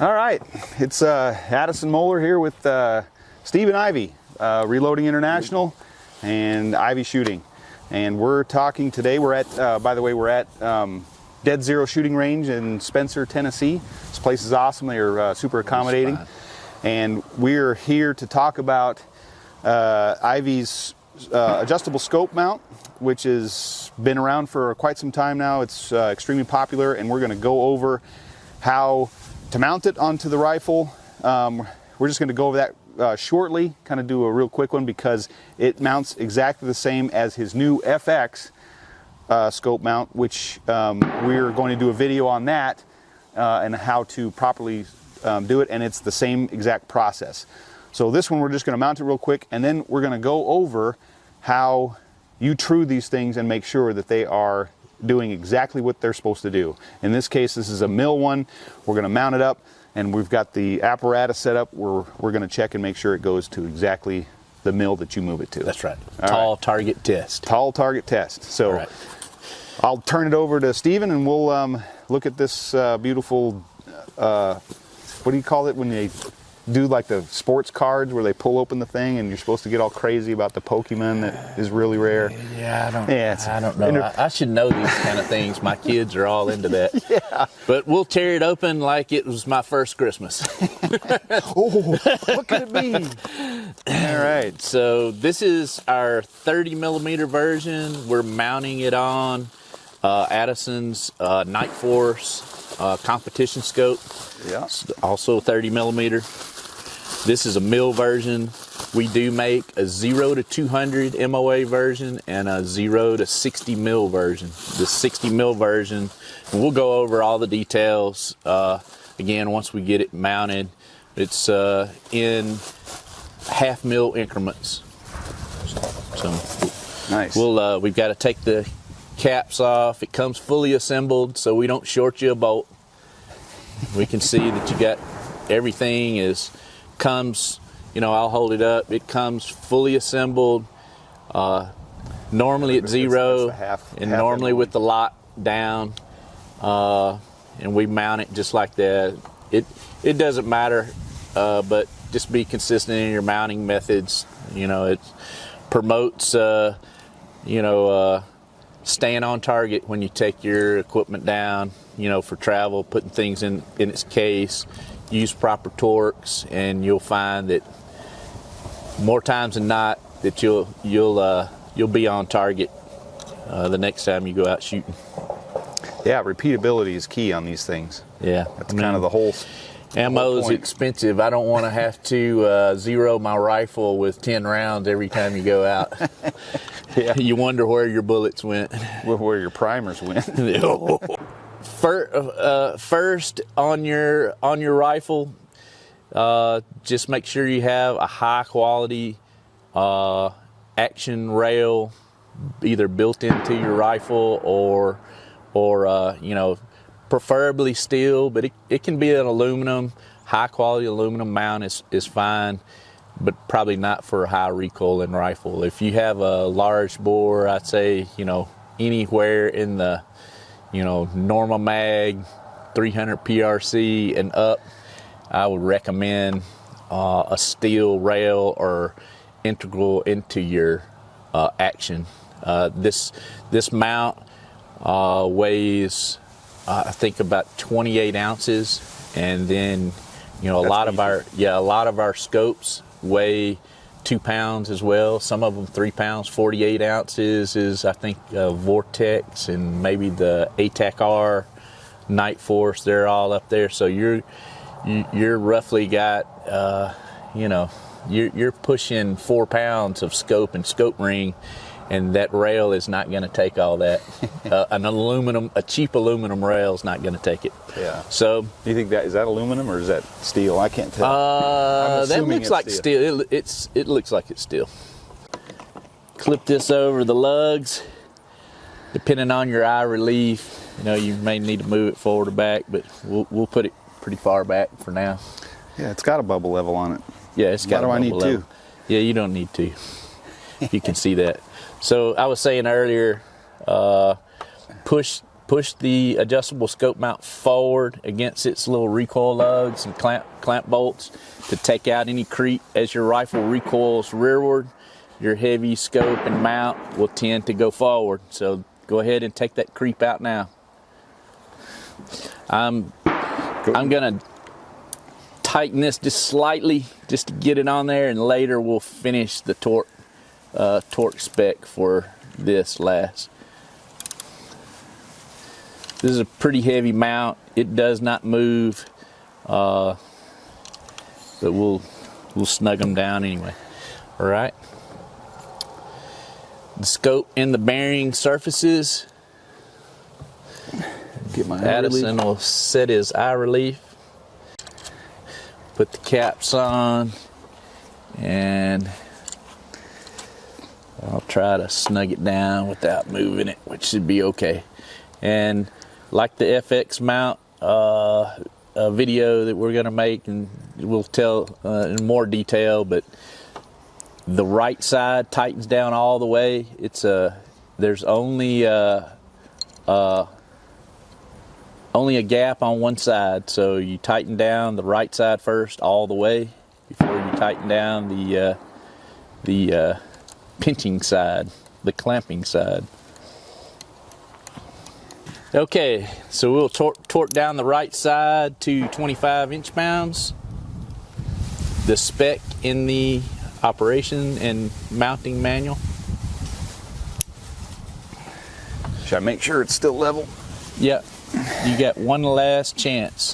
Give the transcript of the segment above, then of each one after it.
All right, it's Addison Moeller here with Steve and Ivey, Reloading International and Ivey Shooting. And we're talking today, we're at, by the way, we're at Dead Zero Shooting Range in Spencer, Tennessee. This place is awesome, they're super accommodating. And we're here to talk about Ivey's adjustable scope mount, which has been around for quite some time now. It's extremely popular, and we're gonna go over how to mount it onto the rifle. We're just going to go over that shortly, kind of do a real quick one because it mounts exactly the same as his new FX scope mount, which we're going to do a video on that and how to properly do it, and it's the same exact process. So this one we're just going to mount it real quick, and then we're going to go over how you true these things and make sure that they are doing exactly what they're supposed to do. In this case, this is a mill one. We're going to mount it up, and we've got the apparatus set up. We're going to check and make sure it goes to exactly the mill that you move it to. That's right. Tall target test. Tall target test. So I'll turn it over to Steven, and we'll look at this beautiful, what do you call it when they do like the sports cards where they pull open the thing and you're supposed to get all crazy about the Pokemon that is really rare? Yeah, I don't know. I should know these kind of things. My kids are all into that. Yeah. But we'll tear it open like it was my first Christmas. Oh, what could it be? All right. So this is our 30 millimeter version. We're mounting it on Addison's Night Force competition scope. Yeah. Also 30 millimeter. This is a mill version. We do make a 0 to 200 MOA version and a 0 to 60 mil version. The 60 mil version, and we'll go over all the details again once we get it mounted. It's in half mil increments. So nice. We've got to take the caps off. It comes fully assembled, so we don't short you a bolt. We can see that you got everything comes, you know, I'll hold it up. It comes fully assembled, normally at 0, and normally with the lock down, and we mount it just like that. It doesn't matter, but just be consistent in your mounting methods. You know, it promotes, staying on target when you take your equipment down, you know, for travel, putting things in its case, use proper torques, and you'll find that more times than not that you'll be on target the next time you go out shooting. Yeah, repeatability is key on these things. Yeah, that's kind of the whole. Ammo is expensive. I don't want to have to zero my rifle with 10 rounds every time you go out. Yeah. You wonder where your bullets went. Where your primers went. First on your rifle, just make sure you have a high quality action rail, either built into your rifle or preferably steel, but it can be an aluminum. High quality aluminum mount is fine, but probably not for a high recoiling rifle. If you have a large bore, I'd say, anywhere in the, Norma Mag, 300 PRC and up, I would recommend a steel rail or integral into your action. This mount weighs, I think, about 28 ounces, and then a lot of our scopes weigh 2 pounds as well. Some of them 3 pounds. 48 ounces is, I think, Vortex and maybe the ATAC R, Night Force. They're all up there. So you're roughly got you're pushing 4 pounds of scope and scope ring, and that rail is not going to take all that. A cheap aluminum rail is not going to take it. Yeah. So, you think is that aluminum or is that steel? I can't tell. That looks like steel. It looks like it's steel. Clip this over the lugs. Depending on your eye relief, you may need to move it forward or back, but we'll put it pretty far back for now. Yeah, it's got a bubble level on it. Yeah, it's got a bubble level. Why do I need 2? Yeah, you don't need 2. You can see that. So I was saying earlier, push push the adjustable scope mount forward against its little recoil lugs and clamp bolts to take out any creep. As your rifle recoils rearward, your heavy scope and mount will tend to go forward. So go ahead and take that creep out now. I'm gonna tighten this just slightly just to get it on there, and later we'll finish the torque spec for this last. This is a pretty heavy mount. It does not move, but we'll snug them down anyway. All right. The scope and the bearing surfaces. Get my Addison will set his eye relief. Put the caps on, and I'll try to snug it down without moving it, which should be okay. And like the FX mount a video that we're going to make, and we'll tell in more detail, but the right side tightens down all the way. It's there's only a gap on one side, so you tighten down the right side first all the way before you tighten down the pinching side, the clamping side. Okay, so we'll torque down the right side to 25 inch-pounds. The spec in the operation and mounting manual. Should I make sure it's still level? Yep. You got one last chance.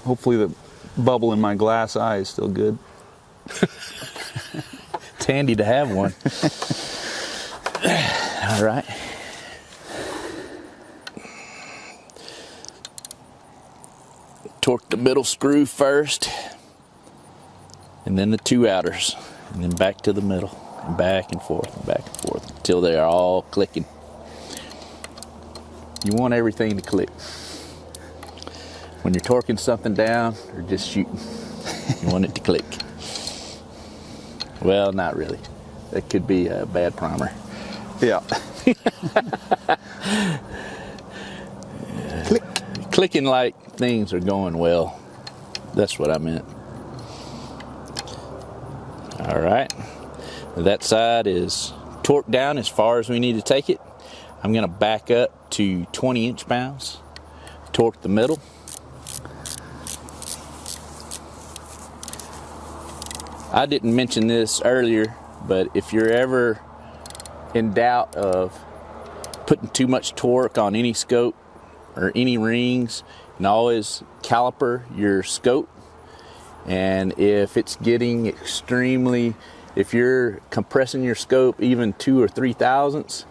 Hopefully the bubble in my glass eye is still good. It's handy to have one. All right. Torque the middle screw first, and then the two outers, and then back to the middle, and back and forth, and back and forth, until they are all clicking. You want everything to click. When you're torquing something down or just shooting, you want it to click. Well, not really. That could be a bad primer. Yeah. Click. Clicking like things are going well. That's what I meant. All right. That side is torqued down as far as we need to take it. I'm going to back up to 20 inch-pounds. Torque the middle. I didn't mention this earlier, but if you're ever in doubt of putting too much torque on any scope or any rings, and always caliper your scope. And if it's getting extremely, if you're compressing your scope even 2 or 3 thousandths,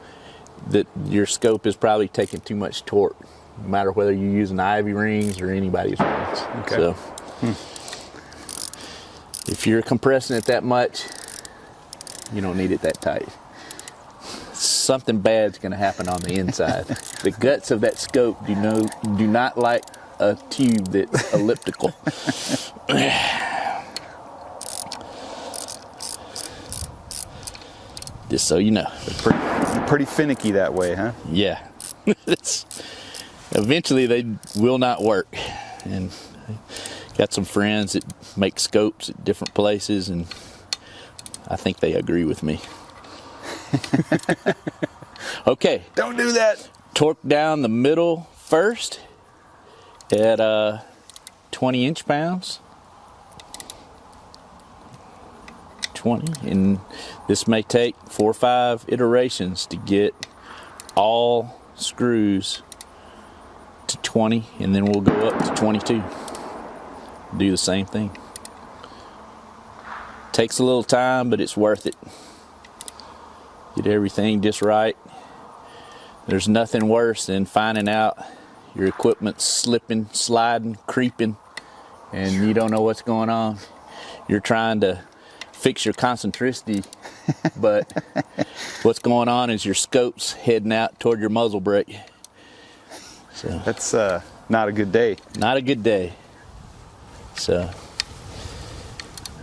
that your scope is probably taking too much torque, no matter whether you're using Ivey rings or anybody's rings. Okay. So if you're compressing it that much, you don't need it that tight. Something bad's going to happen on the inside. The guts of that scope do not like a tube that's elliptical. Just so you know. Pretty finicky that way, huh? Yeah. Eventually they will not work. And I got some friends that make scopes at different places, and I think they agree with me. Okay. Don't do that. Torque down the middle first at 20 inch-pounds. 20, and this may take 4 or 5 iterations to get all screws to 20, and then we'll go up to 22. Do the same thing. Takes a little time, but it's worth it. Get everything just right. There's nothing worse than finding out your equipment's slipping, sliding, creeping, and you don't know what's going on. You're trying to fix your concentricity, but what's going on is your scope's heading out toward your muzzle brake. So that's not a good day. Not a good day. So,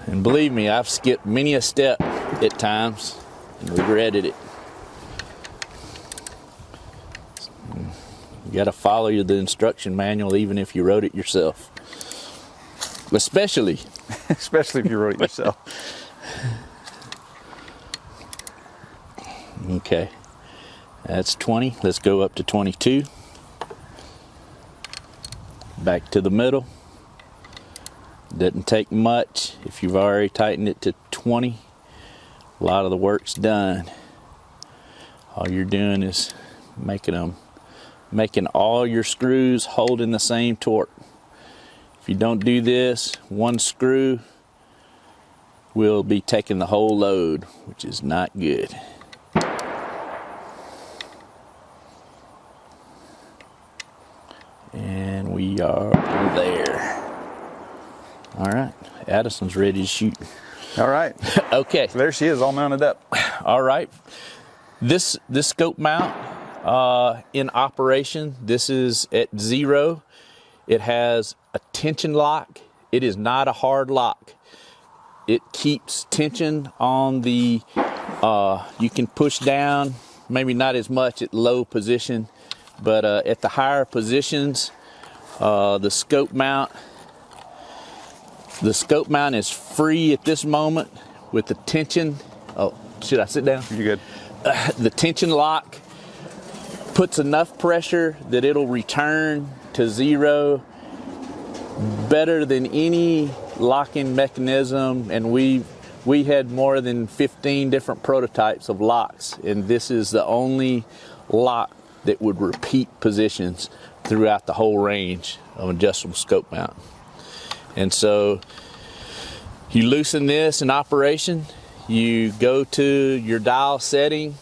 and believe me, I've skipped many a step at times and regretted it. You got to follow the instruction manual, even if you wrote it yourself. Especially if you wrote it yourself. Okay, that's 20. Let's go up to 22. Back to the middle. Doesn't take much. If you've already tightened it to 20, a lot of the work's done. All you're doing is making all your screws holding the same torque. If you don't do this, one screw will be taking the whole load, which is not good. And we are there. All right, Addison's ready to shoot. All right. Okay. So there she is, all mounted up. All right. This scope mount in operation, this is at 0. It has a tension lock. It is not a hard lock. It keeps tension on the, you can push down, maybe not as much at low position, but at the higher positions, the scope mount is free at this moment with the tension. Oh, should I sit down? You're good. The tension lock puts enough pressure that it'll return to 0 better than any locking mechanism, and we had more than 15 different prototypes of locks, and this is the only lock that would repeat positions throughout the whole range of adjustable scope mount. And so you loosen this in operation, you go to your dial setting,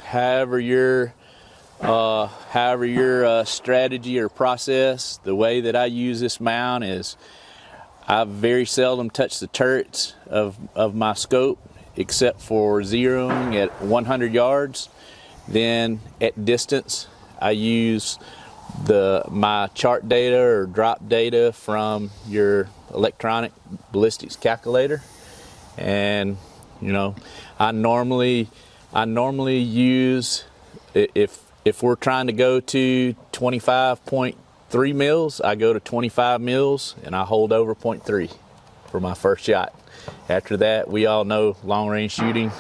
however your strategy or process. The way that I use this mount is I very seldom touch the turrets of my scope except for zeroing at 100 yards. Then at distance, I use my chart data or drop data from your electronic ballistics calculator. And I normally use, if we're trying to go to 25.3 mils, I go to 25 mils and I hold over 0.3 for my first shot. After that, we all know long range shooting,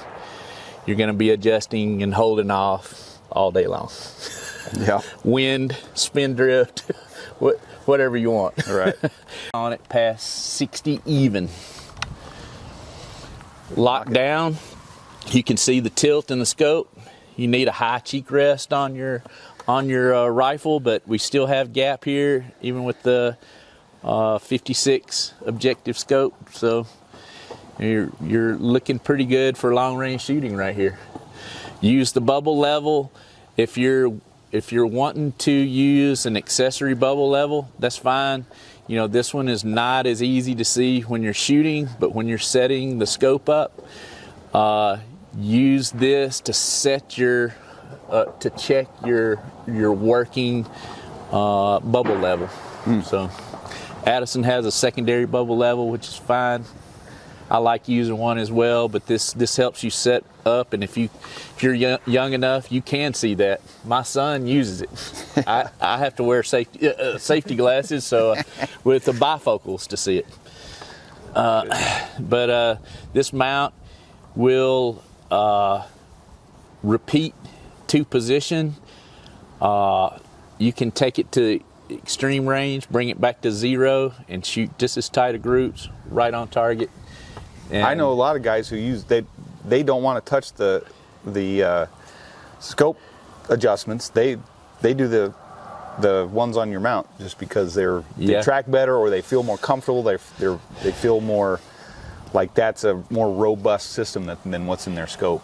you're going to be adjusting and holding off all day long. Yeah. Wind, spin drift, whatever you want. All right. On it past 60 even. Lock down. You can see the tilt in the scope. You need a high cheek rest on your rifle, but we still have gap here, even with the 56 objective scope. So you're looking pretty good for long range shooting right here. Use the bubble level. If you're wanting to use an accessory bubble level, that's fine. This one is not as easy to see when you're shooting, but when you're setting the scope up, use this to set to check your working bubble level. So Addison has a secondary bubble level, which is fine. I like using one as well, but this helps you set up, and if you're young enough, you can see that. My son uses it. I have to wear safety glasses, so with the bifocals to see it. But this mount will repeat to position. You can take it to extreme range, bring it back to 0, and shoot just as tight of groups, right on target. And I know a lot of guys who use they don't want to touch the scope adjustments. They do the ones on your mount just because they track better, or they feel more comfortable. They feel more like that's a more robust system than what's in their scope.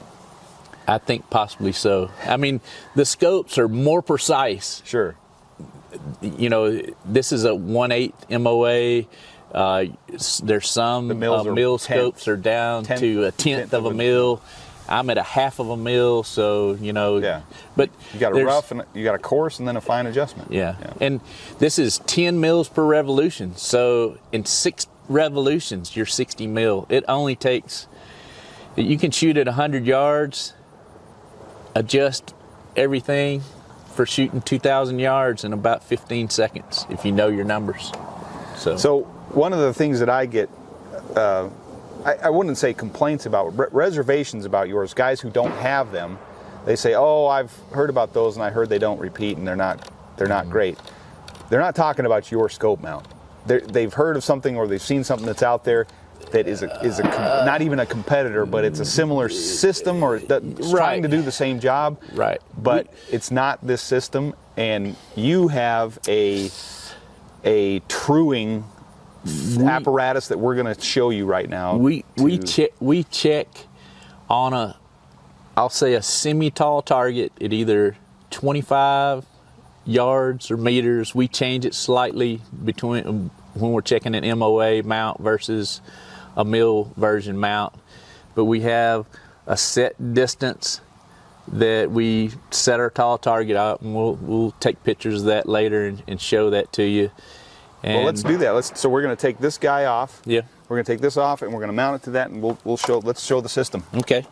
I think possibly so. I mean, the scopes are more precise. Sure. This is a 1/8 MOA. There's some mil scopes are down to a tenth of a mil. I'm at a half of a mil, so Yeah. But you got a rough, and you got a coarse, and then a fine adjustment. Yeah. And this is 10 mils per revolution. So in 6 revolutions, you're 60 mil. It only takes. You can shoot at 100 yards, adjust everything for shooting 2,000 yards in about 15 seconds if you know your numbers. So one of the things that I get, I wouldn't say complaints about, reservations about yours, guys who don't have them, they say, oh, I've heard about those and I heard they don't repeat and they're not great. They're not talking about your scope mount. They've heard of something or they've seen something that's out there that is not even a competitor, but it's a similar system or trying to do the same job. Right. But it's not this system, and you have a truing apparatus that we're going to show you right now. We check on I'll say a semi-tall target at either 25 yards or meters. We change it slightly between when we're checking an MOA mount versus a mill version mount, but we have a set distance that we set our tall target out, and we'll take pictures of that later and show that to you. And well, let's do that. So we're going to take this guy off. Yeah. We're going to take this off and we're going to mount it to that, and let's show the system. Okay.